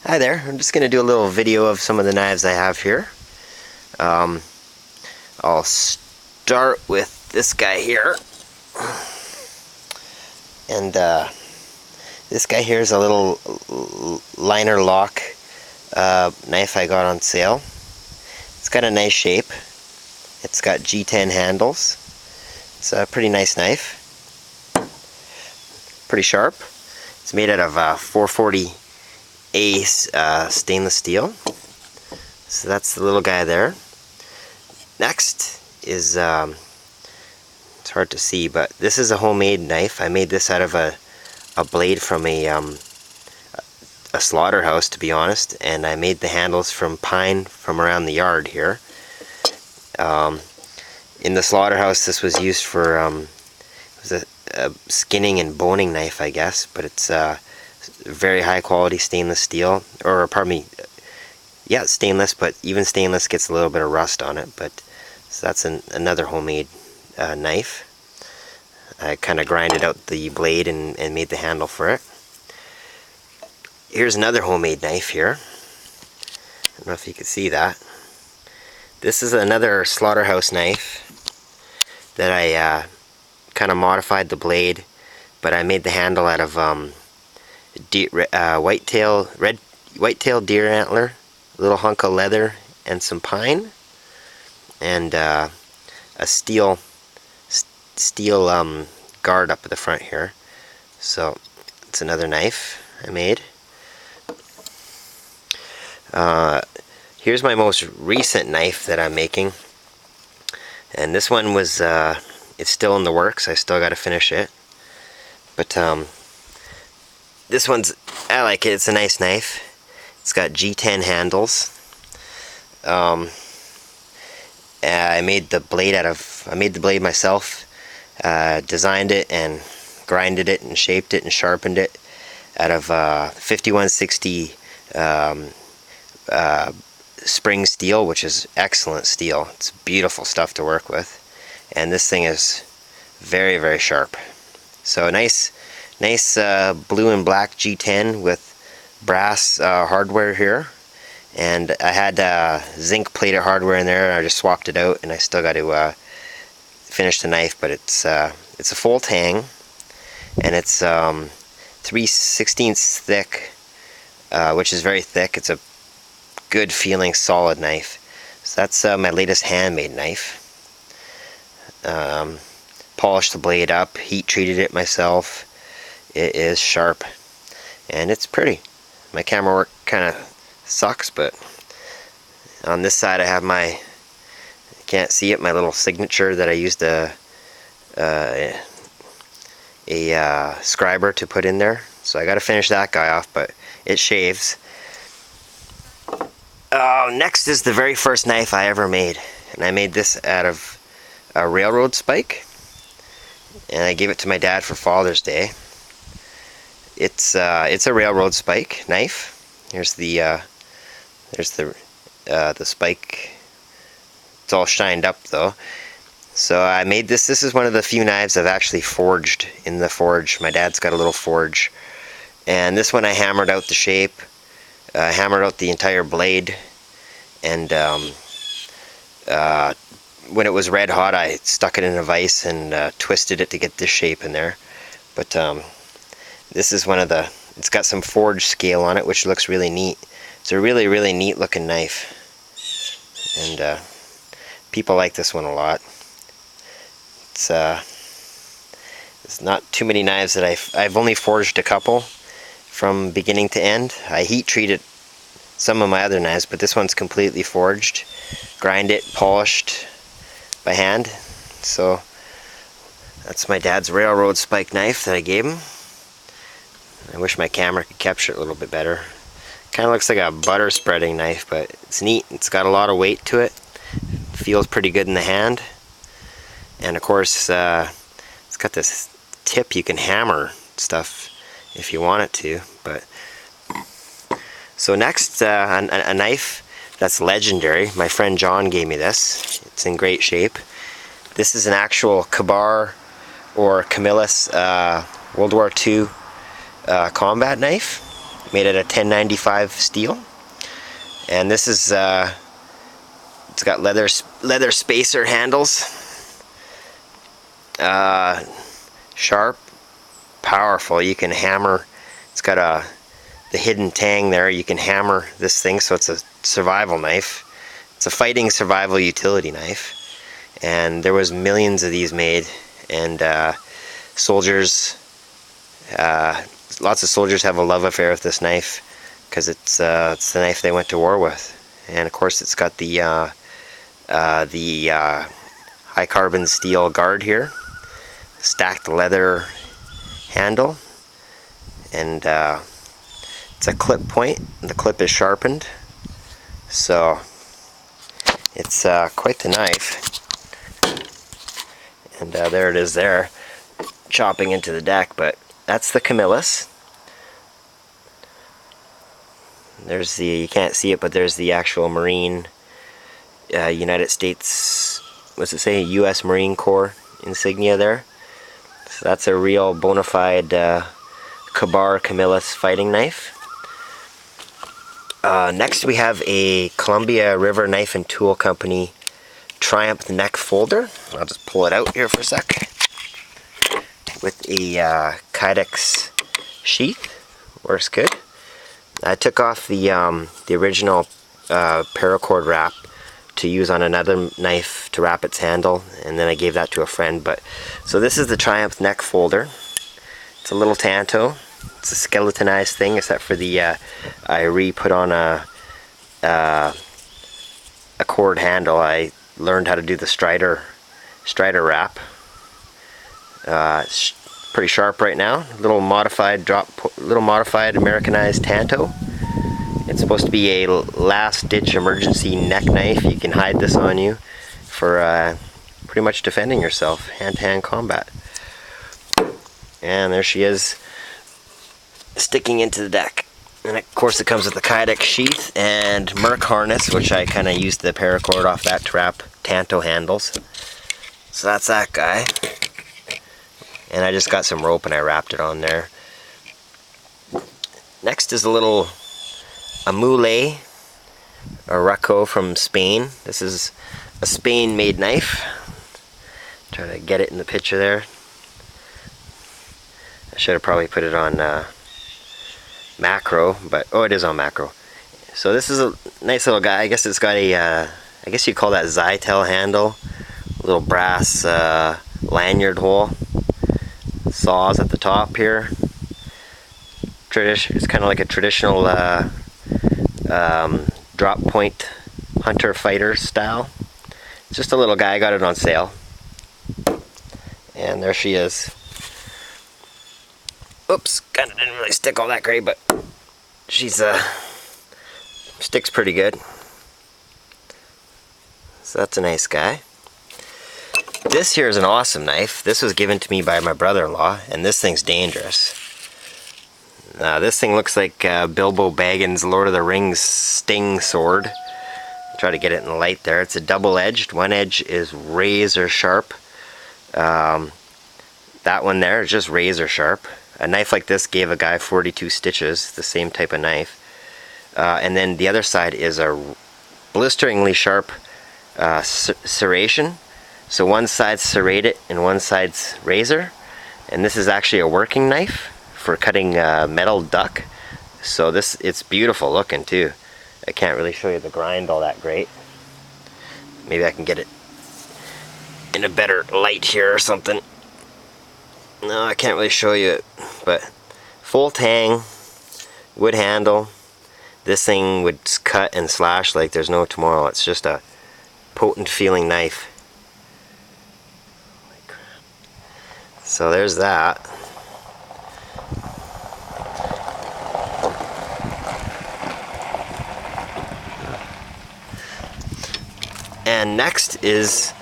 Hi there, I'm just going to do a little video of some of the knives I have here. I'll start with this guy here. And this guy here is a little liner lock knife I got on sale. It's got a nice shape. It's got G10 handles. It's a pretty nice knife. Pretty sharp. It's made out of 440A stainless steel. So that's the little guy there. Next is, it's hard to see, but this is a homemade knife. I made this out of a blade from a slaughterhouse, to be honest, and I made the handles from pine from around the yard here. In the slaughterhouse, this was used for it was a skinning and boning knife, I guess, but it's very high quality stainless steel, or pardon me, yeah, stainless, but even stainless gets a little bit of rust on it. But so that's another homemade knife. I kind of grinded out the blade and made the handle for it. Here's another homemade knife here. I don't know if you can see that. This is another slaughterhouse knife that I kind of modified the blade, but I made the handle out of white-tailed deer antler, a little hunk of leather, and some pine, and a steel guard up at the front here. So it's another knife I made. Here's my most recent knife that I'm making, and this one was it's still in the works. I still got to finish it, but this one's, I like it. It's a nice knife. It's got G10 handles. I made the blade myself. Designed it and grinded it and shaped it and sharpened it out of 5160 spring steel, which is excellent steel. It's beautiful stuff to work with, and this thing is very, very sharp. So nice blue and black G10 with brass hardware here, and I had zinc plated hardware in there. I just swapped it out, and I still got to finish the knife, but it's a full tang, and it's 3/16 thick, which is very thick. It's a good feeling solid knife. So that's my latest handmade knife. Polished the blade up, heat treated it myself. It is sharp, and it's pretty. My camera work kind of sucks, but on this side I have my, can't see it, my little signature that I used a scriber to put in there. So I got to finish that guy off, but it shaves. Next is the very first knife I ever made, and I made this out of a railroad spike, and I gave it to my dad for Father's Day. It's a railroad spike knife. Here's the spike. It's all shined up though. So I made this. This is one of the few knives I've actually forged in the forge. My dad's got a little forge, and this one I hammered out the shape, hammered out the entire blade, and when it was red hot, I stuck it in a vise and twisted it to get this shape in there. But this is one of the, it's got some forged scale on it, which looks really neat. It's a really, really neat looking knife, and people like this one a lot. It's not too many knives that I've only forged a couple from beginning to end. I heat treated some of my other knives, but this one's completely forged, grind it, polished by hand. So that's my dad's railroad spike knife that I gave him. I wish my camera could capture it a little bit better. Kind of looks like a butter spreading knife, but it's neat. It's got a lot of weight to it. Feels pretty good in the hand. And of course, it's got this tip you can hammer stuff if you want it to. But so next, a knife that's legendary. My friend John gave me this. It's in great shape. This is an actual Ka-Bar or Camillus World War II combat knife. made out of 1095 steel. And this is it's got leather spacer handles. Sharp, powerful. You can hammer. It's got the hidden tang there. You can hammer this thing, so it's a survival knife. It's a fighting survival utility knife. And there was millions of these made, and soldiers, lots of soldiers have a love affair with this knife because it's the knife they went to war with. And of course, it's got the high carbon steel guard here, stacked leather handle, and it's a clip point. The clip is sharpened, so it's quite the knife. And there it is there, chopping into the deck. But that's the Camillus. There's the, you can't see it, but there's the actual Marine, United States, what's it say, U.S. Marine Corps insignia there. So that's a real bona fide Ka-Bar Camillus fighting knife. Next we have a Columbia River Knife and Tool Company Triumph neck folder. I'll just pull it out here for a sec. With a Kydex sheath. Works good. I took off the original paracord wrap to use on another knife to wrap its handle, and then I gave that to a friend. But so this is the Triumph neck folder. It's a little Tanto. It's a skeletonized thing, except for the I re-put on a cord handle. I learned how to do the Strider wrap. It's pretty sharp right now. Little modified Americanized Tanto. It's supposed to be a last-ditch emergency neck knife. You can hide this on you for pretty much defending yourself, hand-to-hand combat. And there she is, sticking into the deck. And of course it comes with the Kydex sheath and Merc harness, which I kind of used the paracord off that to wrap Tanto handles. So that's that guy. And I just got some rope and I wrapped it on there. Next is a little Amule, a Raco from Spain. This is a Spain-made knife. Try to get it in the picture there. I should have probably put it on macro, but oh, it is on macro. So this is a nice little guy. I guess it's got a, I guess you call that Zytel handle. A little brass lanyard hole. Saws at the top here. It's kind of like a traditional drop point hunter fighter style. It's just a little guy. I got it on sale. And there she is. Oops, kind of didn't really stick all that great, but she's sticks pretty good. So that's a nice guy. This here is an awesome knife. This was given to me by my brother-in-law, and this thing's dangerous. This thing looks like Bilbo Baggins' Lord of the Rings Sting sword. Try to get it in the light there. It's a double-edged. One edge is razor sharp. That one there is just razor sharp. A knife like this gave a guy 42 stitches, the same type of knife. And then the other side is a blisteringly sharp serration. So one side's serrated and one side's razor. And this is actually a working knife for cutting metal duck. So it's beautiful looking too. I can't really show you the grind all that great. Maybe I can get it in a better light here or something. No, I can't really show you it, but full tang, wood handle. This thing would cut and slash like there's no tomorrow. It's just a potent feeling knife. So there's that. And next is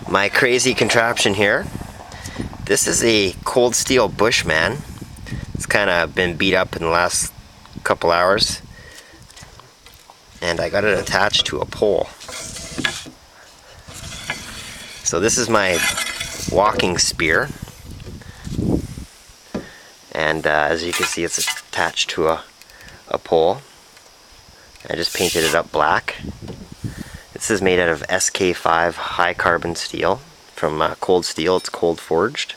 my crazy contraption here. This is a cold steel Bushman. It's kind of been beat up in the last couple hours. And I got it attached to a pole. So this is my walking spear. And as you can see, it's attached to a a pole. I just painted it up black. This is made out of SK5 high carbon steel from Cold Steel. It's cold forged.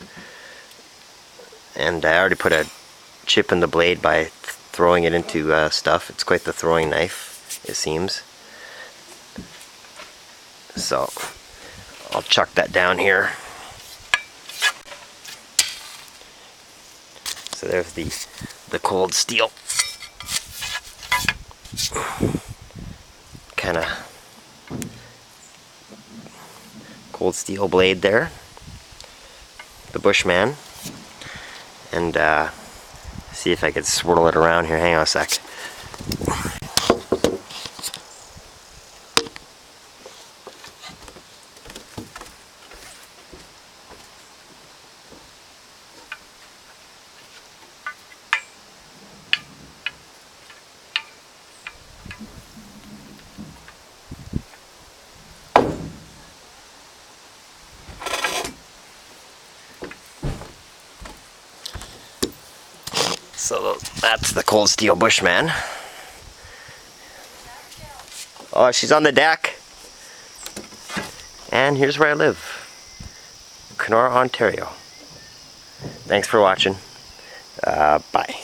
And I already put a chip in the blade by throwing it into stuff. It's quite the throwing knife, it seems. So I'll chuck that down here. So there's the cold steel. Kind of cold steel blade there. The Bushman. And see if I could swirl it around here. Hang on a sec. So that's the Cold Steel Bushman. Oh, she's on the deck. And here's where I live. Kenora, Ontario. Thanks for watching. Bye.